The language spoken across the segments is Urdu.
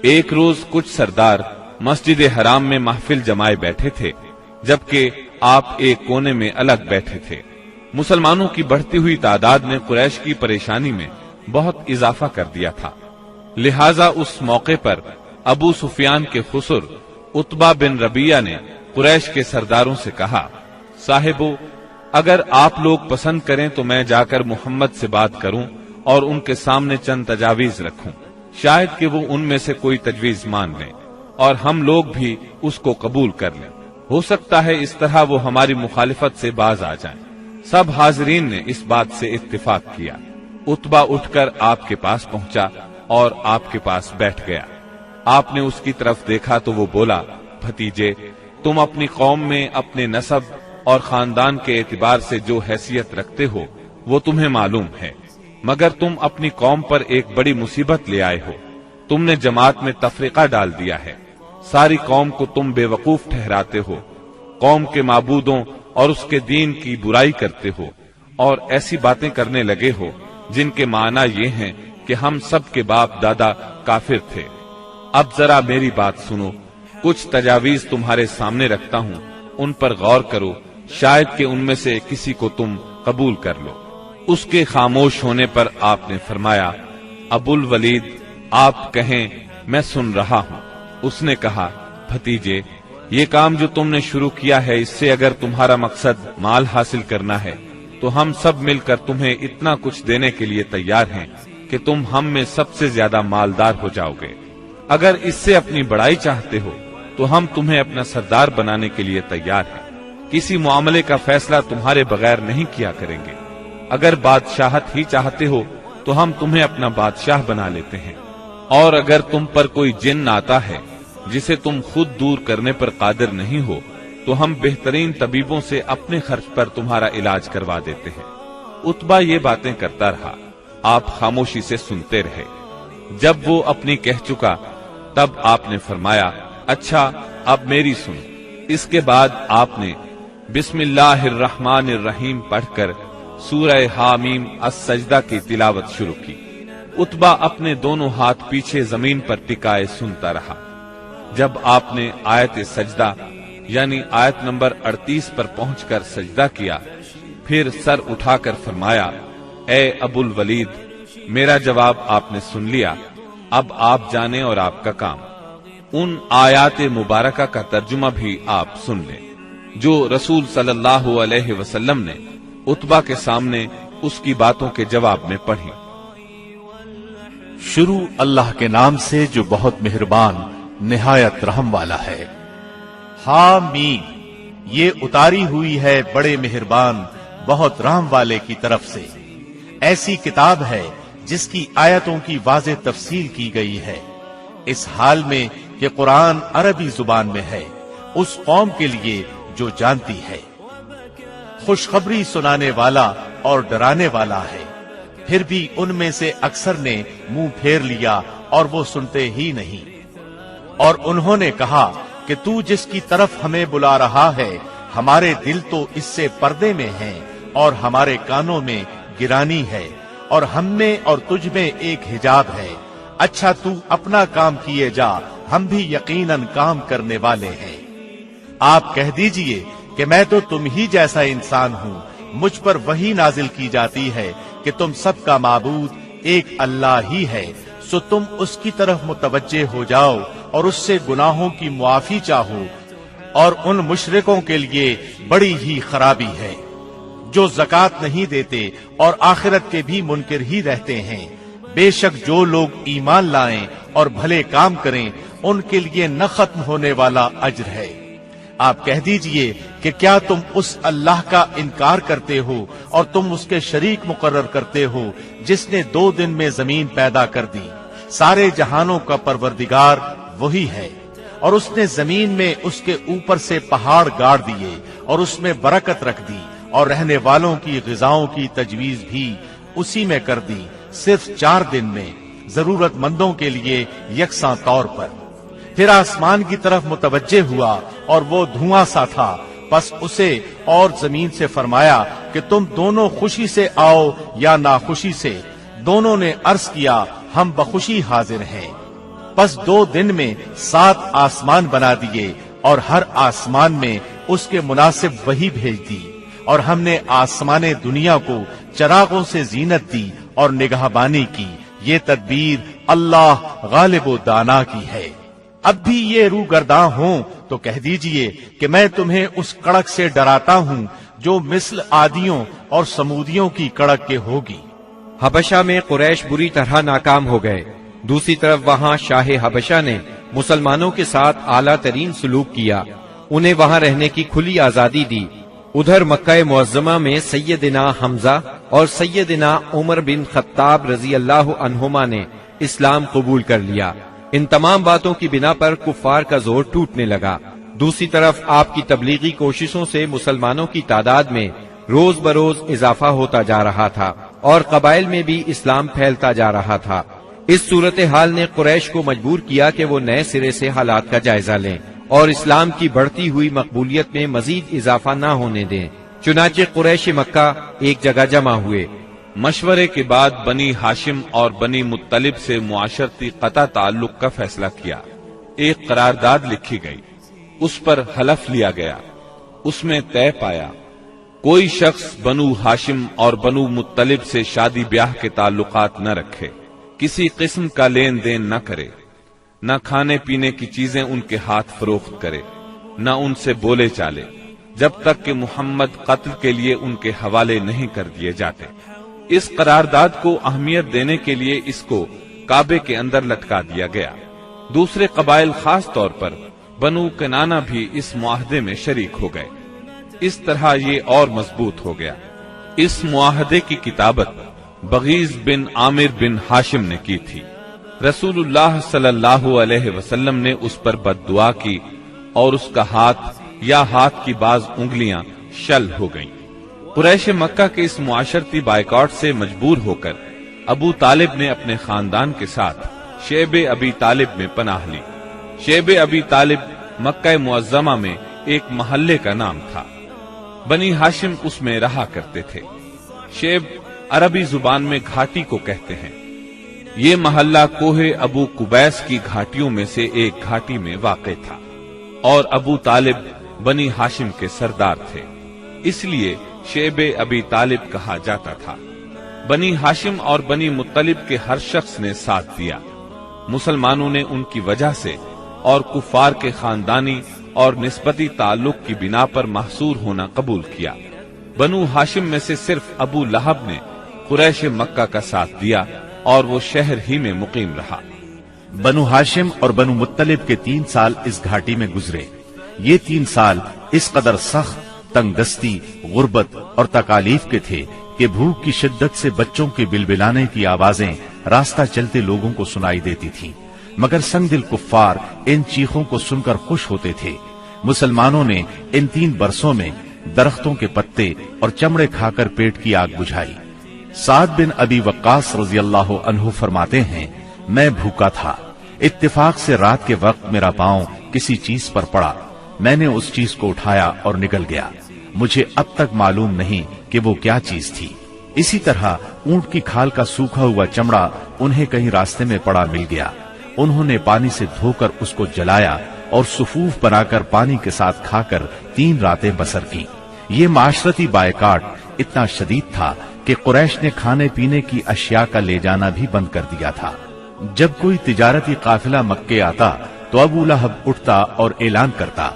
ایک روز کچھ سردار مسجد حرام میں محفل جمائے بیٹھے تھے، جبکہ آپ ایک کونے میں الگ بیٹھے تھے۔ مسلمانوں کی بڑھتی ہوئی تعداد نے قریش کی پریشانی میں بہت اضافہ کر دیا تھا، لہذا اس موقع پر ابو سفیان کے خسر عتبہ بن ربیعہ نے قریش کے سرداروں سے کہا، صاحبو، اگر آپ لوگ پسند کریں تو میں جا کر محمد سے بات کروں اور ان کے سامنے چند تجاویز رکھوں، شاید کہ وہ ان میں سے کوئی تجویز مان لیں اور ہم لوگ بھی اس کو قبول کر لیں، ہو سکتا ہے اس طرح وہ ہماری مخالفت سے باز آ جائیں۔ سب حاضرین نے اس بات سے اتفاق کیا۔ عتبہ اٹھ کر آپ کے پاس پہنچا اور آپ کے پاس بیٹھ گیا۔ آپ نے اس کی طرف دیکھا تو وہ بولا، بھتیجے، تم اپنی قوم میں اپنے نسب اور خاندان کے اعتبار سے جو حیثیت رکھتے ہو وہ تمہیں معلوم ہے، مگر تم اپنی قوم پر ایک بڑی مصیبت لے آئے ہو۔ تم نے جماعت میں تفرقہ ڈال دیا ہے، ساری قوم کو تم بے وقوف ٹھہراتے ہو، قوم کے معبودوں اور اس کے دین کی برائی کرتے ہو اور ایسی باتیں کرنے لگے ہو جن کے معنی یہ ہیں کہ ہم سب کے باپ دادا کافر تھے۔ اب ذرا میری بات سنو، کچھ تجاویز تمہارے سامنے رکھتا ہوں، ان پر غور کرو، شاید کہ ان میں سے کسی کو تم قبول کر لو۔ اس کے خاموش ہونے پر آپ نے فرمایا، ابو الولید، آپ کہیں، میں سن رہا ہوں۔ اس نے کہا، بھتیجے، یہ کام جو تم نے شروع کیا ہے، اس سے اگر تمہارا مقصد مال حاصل کرنا ہے تو ہم سب مل کر تمہیں اتنا کچھ دینے کے لیے تیار ہیں کہ تم ہم میں سب سے زیادہ مالدار ہو جاؤ گے۔ اگر اس سے اپنی بڑائی چاہتے ہو تو ہم تمہیں اپنا سردار بنانے کے لیے تیار ہیں، کسی معاملے کا فیصلہ تمہارے بغیر نہیں کیا کریں گے۔ اگر بادشاہت ہی چاہتے ہو تو ہم تمہیں اپنا بادشاہ بنا لیتے ہیں، اور اگر تم پر کوئی جن آتا ہے جسے تم خود دور کرنے پر قادر نہیں ہو تو ہم بہترین طبیبوں سے اپنے خرچ پر تمہارا علاج کروا دیتے ہیں۔ عتبہ یہ باتیں کرتا رہا، آپ خاموشی سے سنتے رہے۔ جب وہ اپنی کہہ چکا تب آپ نے فرمایا، اچھا اب میری سن۔ اس کے بعد آپ نے بسم اللہ الرحمن الرحیم پڑھ کر سورہ حامیم السجدہ کی تلاوت شروع کی۔ عتبہ اپنے دونوں ہاتھ پیچھے زمین پر ٹکائے سنتا رہا۔ جب آپ نے آیت سجدہ یعنی آیت نمبر 38 پر پہنچ کر سجدہ کیا، پھر سر اٹھا کر فرمایا، اے ابو الولید، میرا جواب آپ نے سن لیا، اب آپ جانیں اور آپ کا کام۔ ان آیات مبارکہ کا ترجمہ بھی آپ سن لیں جو رسول صلی اللہ علیہ وسلم نے عتبہ کے سامنے اس کی باتوں کے جواب میں پڑھی۔ شروع اللہ کے نام سے جو بہت مہربان نہایت رحم والا ہے۔ حامیم، یہ اتاری ہوئی ہے بڑے مہربان بہت رحم والے کی طرف سے۔ ایسی کتاب ہے جس کی آیتوں کی واضح تفصیل کی گئی ہے، اس حال میں کہ قرآن عربی زبان میں ہے، اس قوم کے لیے جو جانتی ہے۔ خوشخبری سنانے والا اور ڈرانے والا ہے، پھر بھی ان میں سے اکثر نے منہ پھیر لیا اور وہ سنتے ہی نہیں۔ اور انہوں نے کہا کہ تو جس کی طرف ہمیں بلا رہا ہے، ہمارے دل تو اس سے پردے میں ہیں اور ہمارے کانوں میں گرانی ہے، اور ہم میں اور تجھ میں ایک حجاب ہے۔ اچھا تو اپنا کام کیے جا، ہم بھی یقیناً کام کرنے والے ہیں۔ آپ کہہ دیجئے کہ میں تو تم ہی جیسا انسان ہوں، مجھ پر وحی نازل کی جاتی ہے کہ تم سب کا معبود ایک اللہ ہی ہے، سو تم اس کی طرف متوجہ ہو جاؤ اور اس سے گناہوں کی معافی چاہو، اور ان مشرکوں کے لیے بڑی ہی خرابی ہے جو زکوٰۃ نہیں دیتے اور آخرت کے بھی منکر ہی رہتے ہیں۔ بے شک جو لوگ ایمان لائیں اور بھلے کام کریں ان کے لیے نہ ختم ہونے والا اجر ہے۔ آپ کہہ دیجئے کہ کیا تم اس اللہ کا انکار کرتے ہو اور تم اس کے شریک مقرر کرتے ہو جس نے 2 دن میں زمین پیدا کر دی؟ سارے جہانوں کا پروردگار وہی ہے، اور اس نے زمین میں اس کے اوپر سے پہاڑ گاڑ دیے اور اس میں برکت رکھ دی، اور رہنے والوں کی غذاؤں کی تجویز بھی اسی میں کر دی، صرف 4 دن میں، ضرورت مندوں کے لیے یکساں طور پر۔ پھر آسمان کی طرف متوجہ ہوا اور وہ دھواں سا تھا، پس اسے اور زمین سے فرمایا کہ تم دونوں خوشی سے آؤ یا ناخوشی سے۔ دونوں نے عرض کیا ہم بخوشی حاضر ہیں۔ پس 2 دن میں 7 آسمان بنا دیے اور ہر آسمان میں اس کے مناسب وحی بھیج دی، اور ہم نے آسمان دنیا کو چراغوں سے زینت دی اور نگہبانی کی۔ یہ تدبیر اللہ غالب و دانا کی ہے۔ اب بھی یہ روگرداں ہوں تو کہہ دیجئے کہ میں تمہیں اس کڑک سے ڈراتا ہوں جو مثل عادیوں اور سمودیوں کی کڑک کے ہوگی۔ حبشہ میں قریش بری طرح ناکام ہو گئے۔ دوسری طرف وہاں شاہ حبشہ نے مسلمانوں کے ساتھ اعلیٰ ترین سلوک کیا، انہیں وہاں رہنے کی کھلی آزادی دی۔ ادھر مکہ معظمہ میں سیدنا حمزہ اور سیدنا عمر بن خطاب رضی اللہ عنہما نے اسلام قبول کر لیا۔ ان تمام باتوں کی بنا پر کفار کا زور ٹوٹنے لگا۔ دوسری طرف آپ کی تبلیغی کوششوں سے مسلمانوں کی تعداد میں روز بروز اضافہ ہوتا جا رہا تھا اور قبائل میں بھی اسلام پھیلتا جا رہا تھا۔ اس صورتحال نے قریش کو مجبور کیا کہ وہ نئے سرے سے حالات کا جائزہ لیں اور اسلام کی بڑھتی ہوئی مقبولیت میں مزید اضافہ نہ ہونے دیں۔ چنانچہ قریش مکہ ایک جگہ جمع ہوئے۔ مشورے کے بعد بنی ہاشم اور بنی مطلب سے معاشرتی قطع تعلق کا فیصلہ کیا۔ ایک قرارداد لکھی گئی، اس پر حلف لیا گیا۔ اس میں طے پایا کوئی شخص بنو ہاشم اور بنو مطلب سے شادی بیاہ کے تعلقات نہ رکھے، کسی قسم کا لین دین نہ کرے، نہ کھانے پینے کی چیزیں ان کے ہاتھ فروخت کرے، نہ ان سے بولے چالے، جب تک کہ محمد قتل کے لیے ان کے حوالے نہیں کر دیے جاتے۔ اس قرارداد کو اہمیت دینے کے لیے اس کو کعبے کے اندر لٹکا دیا گیا۔ دوسرے قبائل خاص طور پر بنو کنانہ بھی اس معاہدے میں شریک ہو گئے۔ اس طرح یہ اور مضبوط ہو گیا۔ اس معاہدے کی کتابت بغیظ بن عامر بن ہاشم نے کی تھی۔ رسول اللہ صلی اللہ علیہ وسلم نے اس پر بد دعا کی اور اس کا ہاتھ یا ہاتھ کی بعض انگلیاں شل ہو گئیں۔ قریش مکہ کے اس معاشرتی بائیکاٹ سے مجبور ہو کر ابو طالب نے اپنے خاندان کے ساتھ شیب ابی طالب میں پناہ لی۔ شیب ابی طالب مکہ معظمہ میں ایک محلے کا نام تھا۔ بنی ہاشم اس میں رہا کرتے تھے۔ شیب عربی زبان میں گھاٹی کو کہتے ہیں۔ یہ محلہ کوہ ابو قبیس کی گھاٹیوں میں سے ایک گھاٹی میں واقع تھا اور ابو طالب بنی ہاشم کے سردار تھے، اس لیے شیب ابی طالب کہا جاتا تھا۔ بنی ہاشم اور بنی مطلب کے ہر شخص نے ساتھ دیا۔ مسلمانوں نے ان کی وجہ سے اور کفار کے خاندانی اور نسبتی تعلق کی بنا پر محصور ہونا قبول کیا۔ بنو ہاشم میں سے صرف ابو لہب نے قریش مکہ کا ساتھ دیا اور وہ شہر ہی میں مقیم رہا۔ بنو ہاشم اور بنو مطلب کے 3 سال اس گھاٹی میں گزرے۔ یہ 3 سال اس قدر سخت، تنگ دستی، غربت اور تکالیف کے تھے کہ بھوک کی شدت سے بچوں کے بلبلانے کی آوازیں راستہ چلتے لوگوں کو سنائی دیتی تھیں، مگر سنگ دل کفار ان چیخوں کو سن کر خوش ہوتے تھے۔ مسلمانوں نے ان 3 برسوں میں درختوں کے پتے اور چمڑے کھا کر پیٹ کی آگ بجھائی۔ سعد بن ابی وقاص رضی اللہ عنہ فرماتے ہیں، میں بھوکا تھا، اتفاق سے رات کے وقت میرا پاؤں کسی چیز پر پڑا، میں نے اس چیز کو اٹھایا اور نکل گیا، مجھے اب تک معلوم نہیں کہ وہ کیا چیز تھی۔ اسی طرح اونٹ کی کھال کا سوکھا ہوا چمڑا انہیں کہیں راستے میں پڑا مل گیا، انہوں نے پانی سے دھو کر اس کو جلایا اور صفوف بنا کر پانی کے ساتھ کھا کر 3 راتیں بسر کی۔ یہ معاشرتی بائیکاٹ اتنا شدید تھا کہ قریش نے کھانے پینے کی اشیاء کا لے جانا بھی بند کر دیا تھا۔ جب کوئی تجارتی قافلہ مکے آتا تو ابو لہب اٹھتا اور اعلان کرتا،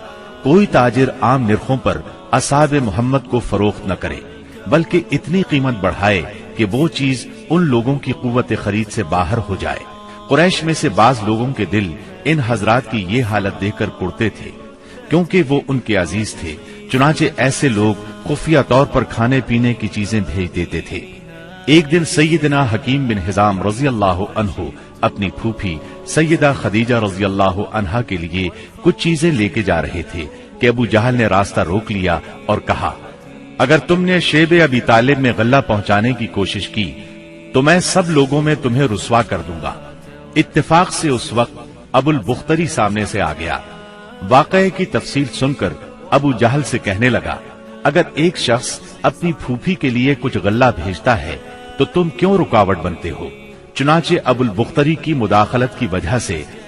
کوئی تاجر عام نرخوں پر اصحاب محمد کو فروخت نہ کرے، بلکہ اتنی قیمت بڑھائے کہ وہ چیز ان لوگوں کی قوت خرید سے باہر ہو جائے۔ قریش میں سے بعض لوگوں کے دل ان حضرات کی یہ حالت دیکھ کر کڑتے تھے، کیونکہ وہ ان کے عزیز تھے، چنانچہ ایسے لوگ خفیہ طور پر کھانے پینے کی چیزیں بھیج دیتے تھے۔ ایک دن سیدنا حکیم بن حزام رضی اللہ عنہ اپنی پھوپھی سیدہ خدیجہ رضی اللہ عنہا کے لیے کچھ چیزیں لے کے جا رہے تھے کہ ابو جہل نے راستہ روک لیا اور کہا، اگر تم نے شیب ابی طالب میں غلہ پہنچانے کی کوشش کی تو میں سب لوگوں میں تمہیں رسوا کر دوں گا۔ اتفاق سے اس وقت ابو البختری سامنے سے آ گیا۔ واقعے کی تفصیل سن کر ابو جہل سے کہنے لگا، اگر ایک شخص اپنی پھوپھی کے لیے کچھ غلہ بھیجتا ہے تو تم کیوں رکاوٹ بنتے ہو؟ چنانچہ ابو البختری کی مداخلت کی وجہ سے